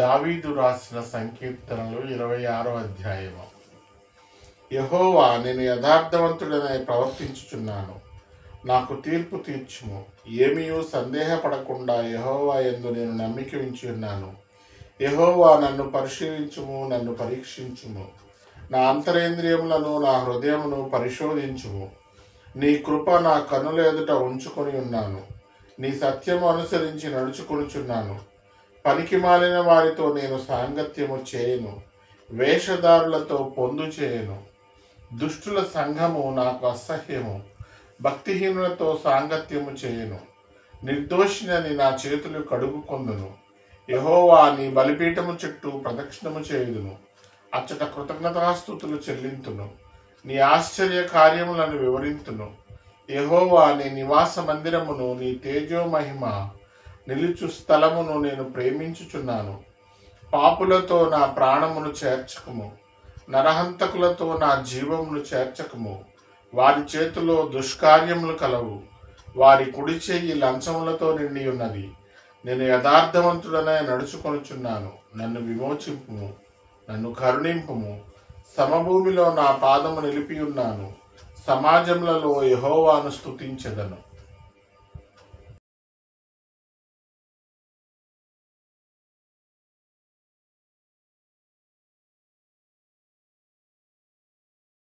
దావీదు రాసిన సంకీర్తనలు 26వ అధ్యాయము. యెహోవా, నేను యథార్థవంతుడనై ప్రవర్తించుచున్నాను, నాకు తీర్పు తీర్చుము. ఏమీయూ సందేహపడకుండా యెహోవా యందు నేను నమ్మిక ఉంచి ఉన్నాను. యెహోవా, నన్ను పరిశీలించుము, నన్ను పరీక్షించుము. నా అంతరేంద్రియములను, నా హృదయమును పరిశోధించుము. నీ కృప నా కన్నుల ఎదుట ఉంచుకొని ఉన్నాను. నీ సత్యము అనుసరించి నడుచుకొనుచున్నాను. పనికి మాలిన వారితో నేను సాంగత్యము చేయను, వేషధారులతో పొందు చేయను. దుష్టుల సంఘము నాకు అసహ్యము, భక్తిహీనులతో సాంగత్యము చేయను. నిర్దోషినని నా చేతులు కడుగుకొందును. యెహోవా, నీ బలిపీఠము చుట్టూ ప్రదక్షిణము చేయుదును. అచ్చట కృతజ్ఞతాస్తుతులు చెల్లింతును. నీ ఆశ్చర్య కార్యములను వివరింతును. యెహోవా, నీ నివాస మందిరమును, నీ తేజోమహిమ నిలుచు స్థలమును నేను ప్రేమించుచున్నాను. పాపులతో నా ప్రాణమును చేర్చకము, నరహంతకులతో నా జీవమును చేర్చకము. వారి చేతిలో దుష్కార్యములు కలవు, వారి కుడి చెయ్యి లంచములతో నిండి ఉన్నది. నేను యథార్థవంతుడనై నడుచుకొనుచున్నాను. నన్ను విమోచింపుము, నన్ను కరుణింపుము. సమభూమిలో నా పాదము నిలిపి ఉన్నాను. సమాజములలో యెహోవాను స్తుతించెదను.